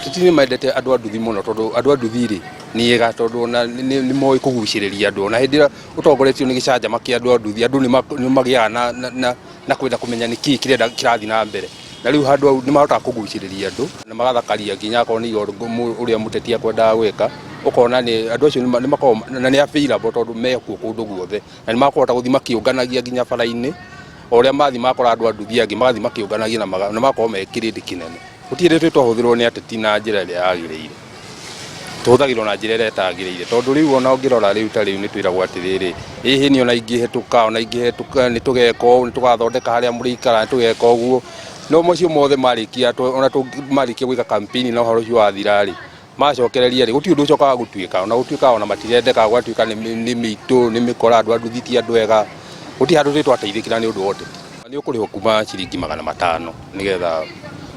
ateti nĩ mendete andũ a nduthi mũno tondũ andũ a nduthi rĩ nĩ ega tondũ nĩ moĩ kũgucĩrĩria andũ na hĩndĩ ĩrĩa ũtongoretio nĩ gĩcanjama kĩa andũ a nduthi andũ nĩ magĩaga na kwenda kũmenya nĩkĩ kĩrathiĩ na mbere na rĩu handũ hau nĩ mahotaga kũgucĩrĩria andũ na magathakaria nginya akorwo nĩ ũrĩa mũteti akwendaga gwĩka ukona nĩ andũ acio nĩ makoragwo na nĩ available tondũ mekuo kũndũ guothe na nĩ makũhota gũthiĩ makĩũnganagia nginya bara-inĩ o ũrĩa mathi makora andũ a nduthi angĩ magathi makĩũnganagia na makorwo me kĩrĩndĩ kĩnene gũtirĩ rĩtwa twahũthĩrwo nĩ ateti na njĩra ĩrĩa yagĩrĩire tuhũthagĩrwo na njĩra ĩrĩa ĩtagĩrĩire tondũ rĩu ona ũngĩrora rĩu ta rĩu nĩ twĩragwo atĩrĩrĩ ĩhĩ nĩ ona ingĩhĩtũka nĩ tũgeka ũũ nĩ tũgathondeka harĩa mũrĩikara nĩ tũgeka ũguo no macio mothe marĩkia ona marĩkia gwĩka campaign na ũhoro ũcio wathira rĩ macokereria rĩ gũtirĩ ũndũ ũcokaga gũtuĩka ona gũtuĩka ona matirendeka gwatuĩka nĩ mĩitũ nĩ mĩkora andũ a nduthi ti andũ ega gũtirĩ handũ twateithĩkĩra nĩ ũndũ wote nĩ ũkũrĩhwo kuma ciringi 500 nĩgetha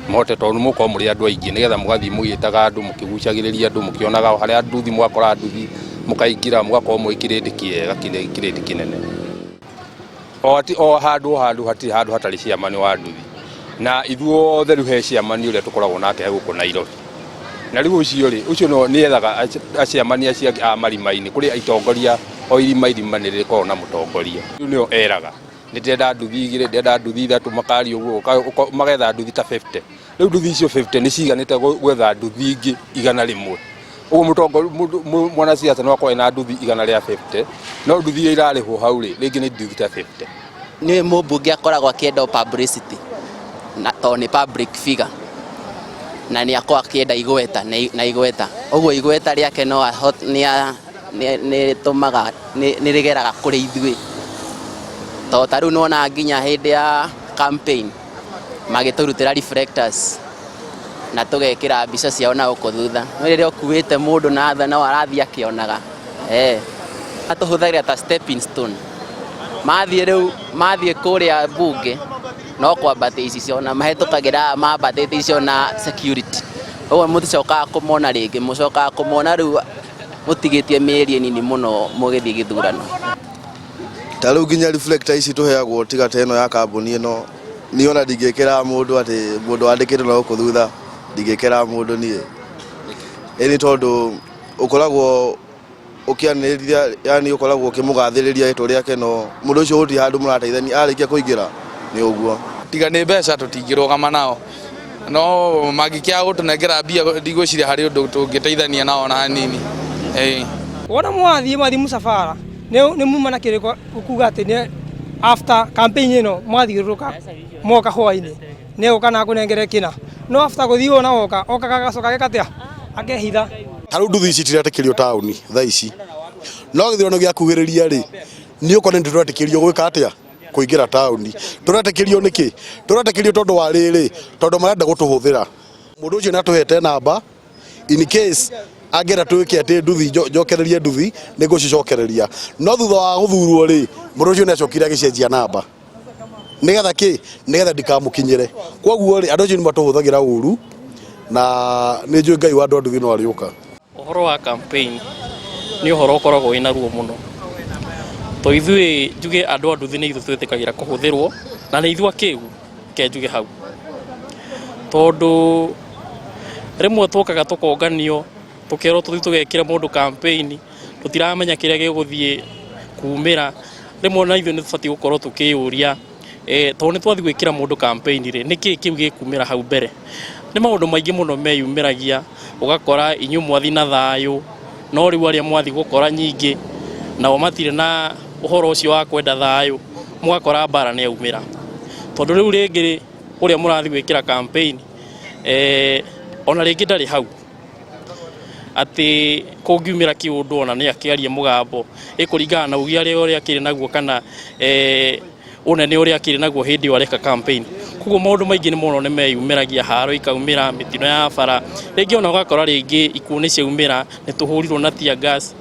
mote tondũ mũkorwo mũrĩ andũ aingĩ nĩgetha mũgathiĩ mũgĩtaga andũ mũkĩgucagĩrĩria andũ mũkĩonaga harĩa nduthi mwakora nduthi mũkaingĩra mũgakorwo mwĩ kĩrĩndĩ kĩega kĩrĩndĩ kĩnene o handũ hatarĩ ciamani wa nduthi na ithuothe rĩu he ciamani ũrĩa tũkoragwo nake gũkũ Nairobi na rĩu ũcio nĩ ethaga aciamani acio a marima-inĩ kũrĩ aitongoria o irima nĩ rĩkoragwo na mũtongoria rĩu nĩo eraga nĩ ndenda nduthi igĩrĩ ndenda nduthi ithatũ makari ũguo magetha nduthi ta 50 rĩu nduthi icio 50 nĩ ciganĩte gwetha nduthi ingĩ 100 ũguo mũtongoria mwanasiasa no akorwo na nduthi 150 no nduthi iria irarĩhwo hau rĩngĩ nĩ nduthi ta 50 nĩ mũmbunge akoragwo akĩenda publicity na to nĩ public figure na nĩ akorwo akĩenda igweta ũguo igweta rĩake no nĩ tũmaga nĩ rĩgeraga kũrĩ ithuĩ to tarĩu nona nginya hĩndĩ ya campaign magĩtũrutĩra reflectors na tũgekĩra mbica ciao na gũkũ thutha no rĩrĩa ũkuĩte mũndũ na tha no arathiĩ akĩonaga atũhũthagĩra ta stepping stone mathiĩ kũrĩa mbunge no kwambatĩ icio na mahĩtũkagĩra mambatĩte icio na security ũguo mũticokaga kũmona rĩngĩ mũcokaga kũmona rĩu mũtigĩtie mĩeri nini mũno mũgĩthiĩ gĩthurano ta rĩu nginya reflector ici tũheagwo tiga ta ĩno ya kambuni ĩno niĩ ona ndingĩkĩra mũndũ atĩ mũndũ wandĩkĩtwo na gũkũ thutha ndingĩkĩra mũndũ niĩ nĩ tondũ ũkoragwo ũkĩanĩrĩria yani ũkoragwo ũkĩmũgathĩrĩria rĩtwa rĩake no mũndũ ũcio gũtirĩ handũ mũrateithania arĩkia kũingĩra nĩ ũguo tiga nĩ mbeca tũtingĩrũgama nao no mangĩkĩaga gũtũnengera mbia ndigwĩciria harĩ ũndũ tũngĩteithania nao na hanini wona mwathiĩ mũsafara nĩ muma na kĩrĩko kuga atĩ nĩ after campaign ĩno mwathiũrũrũka moka hwainĩ nĩ ũka na kũnengere kĩna no after gũthiĩ wona oka gagacoka gekatia akehitha tarũ nduthi ici tiretĩkĩrio taũni thaa ici no gĩthurano gĩa kuhĩrĩria rĩ nĩ ũkone ndĩretĩkĩrio gwĩka atĩa kũingĩra taũni tũretĩkĩrio nĩkĩ tũretĩkĩrio tondũ wa rĩrĩ tondũ marenda gũtũhũthĩra mũndũ ũcio natũhete namba in case angĩra twĩke atĩ nduthi njokererie nduthi nĩ ngũcicokereria no thutha wa gũthurwo rĩ mũndũ ũcio nĩ acokire agĩcenjia namba nĩgetha ndikamũkinyĩre kwoguo rĩ andũ acio nĩ matũhũthagĩra ũru na nĩ njũĩ Ngai wa andũ a nduthi no arĩũka ũhoro wa campaign nĩ ũhoro ũkoragwo wĩna ruo mũno to ithuĩ njuge andũ a nduthi nĩ ithuĩ twĩtĩkagĩra kũhũthĩrwo na nĩ ithuĩ akĩgu ke njuge hau tondũ rĩmwe tũkaga tũkonganio tũkerwo tũthiĩ tũgekĩra mũndũ campaign tũtiramenya kĩrĩa gĩgũthiĩ kumĩra rĩmwe na ithuĩ nĩ tũbatiĩ gũkorwo tũkĩyũria tondũ nĩ twathiĩ gwĩkĩra mũndũ campaign rĩ nĩkĩ kĩu gĩkumĩra hau mbere nĩ maũndũ maingĩ mũno meyumĩragia ũgakora inyuĩ mwathi na thayũ no rĩu arĩa mwathi gũkora nyingĩ nao matirĩ na ũhoro ũcio wa kwenda thayũ mũgakora mbara nĩ yaumĩra tondũ rĩu rĩngĩ ũrĩa mũrathi gwĩkĩra campaign ona rĩngĩ ndarĩ hau atĩ kũngiumĩra kĩũndũ ona nĩ akĩarie mũgambo ĩkũringana na ugia ũrĩa akĩrĩ naguo kana ũnene ũrĩa akĩrĩ naguo hĩndĩ ĩyo areka campaign koguo maũndũ maingĩ nĩ mono nĩ meyumĩragia haro ikaumĩra mĩtino ya bara rĩngĩ ona ũgakora rĩngĩ ikuũ nĩ ciaumĩra nĩ tũhũrirwo na tear gas